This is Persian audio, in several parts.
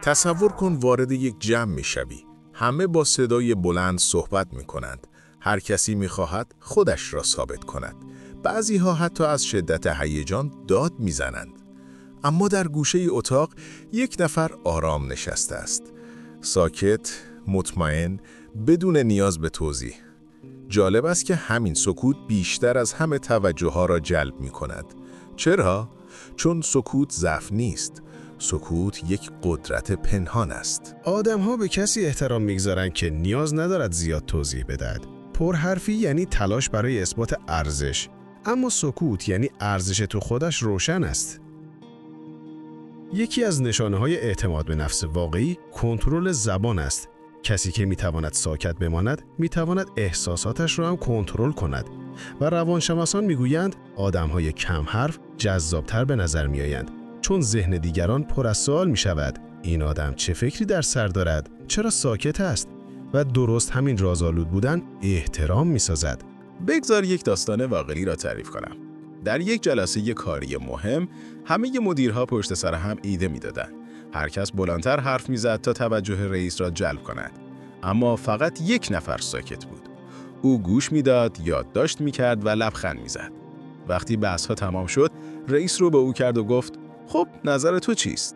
تصور کن وارد یک جمع میشوی. همه با صدای بلند صحبت میکنند. هر کسی میخواهد خودش را ثابت کند. بعضی ها حتی از شدت هیجان داد میزنند. اما در گوشه اتاق یک نفر آرام نشسته است. ساکت، مطمئن، بدون نیاز به توضیح. جالب است که همین سکوت بیشتر از همه توجه ها را جلب می کند. چرا؟ چون سکوت ضعف نیست. سکوت یک قدرت پنهان است. آدم‌ها به کسی احترام می‌گذارن که نیاز ندارد زیاد توضیح بدهد. پرحرفی یعنی تلاش برای اثبات ارزش، اما سکوت یعنی ارزش تو خودش روشن است. یکی از نشانه‌های اعتماد به نفس واقعی کنترل زبان است. کسی که می‌تواند ساکت بماند، می‌تواند احساساتش را هم کنترل کند. و روانشناسان می‌گویند آدم‌های کم حرف جذاب‌تر به نظر می‌آیند. چون ذهن دیگران پر از سوال می شود. این آدم چه فکری در سر دارد؟ چرا ساکت است؟ و درست همین رازآلود بودن احترام می سازد. بگذار یک داستان واقعی را تعریف کنم. در یک جلسه کاری مهم، همه مدیرها پشت سر هم ایده می دادن. هر کس بلندتر حرف می زد تا توجه رئیس را جلب کند. اما فقط یک نفر ساکت بود. او گوش می داد، یادداشت می کرد و لبخند می زد. وقتی بحث‌ها تمام شد، رئیس رو به او کرد و گفت: خب نظر تو چیست؟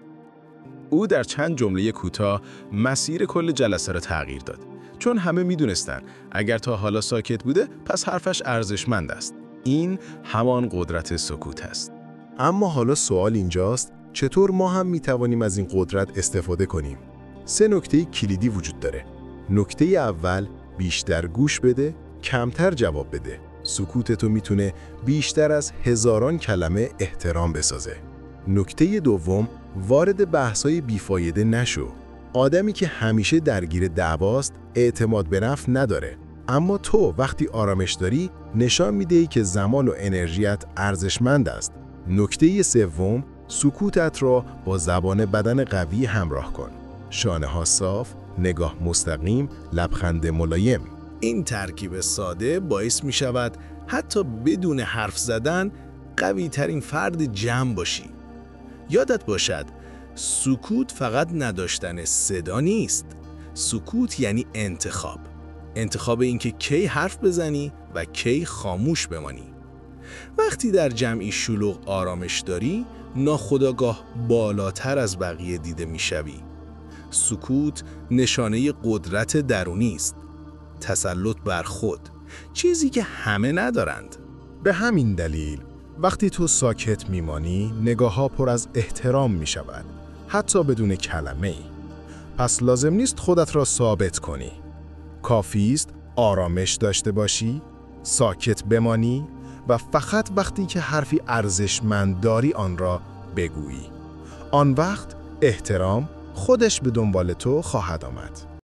او در چند جمله کوتاه مسیر کل جلسه را تغییر داد. چون همه می‌دونستند اگر تا حالا ساکت بوده پس حرفش ارزشمند است. این همان قدرت سکوت است. اما حالا سوال اینجاست چطور ما هم می‌توانیم از این قدرت استفاده کنیم؟ 3 نکته کلیدی وجود داره. نکته اول، بیشتر گوش بده، کمتر جواب بده. سکوت تو میتونه بیشتر از هزاران کلمه احترام بسازه. نکته دوم، وارد بحث‌های بیفایده نشو. آدمی که همیشه درگیر دعواست اعتماد به نفس نداره. اما تو وقتی آرامش داری نشان میدهی که زمان و انرژیت ارزشمند است. نکته سوم، سکوتت را با زبان بدن قوی همراه کن. شانه‌ها صاف، نگاه مستقیم، لبخند ملایم. این ترکیب ساده باعث می شود حتی بدون حرف زدن قوی ترین فرد جمع باشی. یادت باشد سکوت فقط نداشتن صدا نیست. سکوت یعنی انتخاب اینکه کی حرف بزنی و کی خاموش بمانی. وقتی در جمعی شلوغ آرامش داری ناخودآگاه بالاتر از بقیه دیده میشوی. سکوت نشانه قدرت درونی است. تسلط بر خود، چیزی که همه ندارند. به همین دلیل وقتی تو ساکت میمانی نگاه‌ها پر از احترام میشود، حتی بدون کلمه‌ای. پس لازم نیست خودت را ثابت کنی. کافی است آرامش داشته باشی، ساکت بمانی و فقط وقتی که حرفی ارزشمند داری آن را بگویی. آن وقت احترام خودش به دنبال تو خواهد آمد.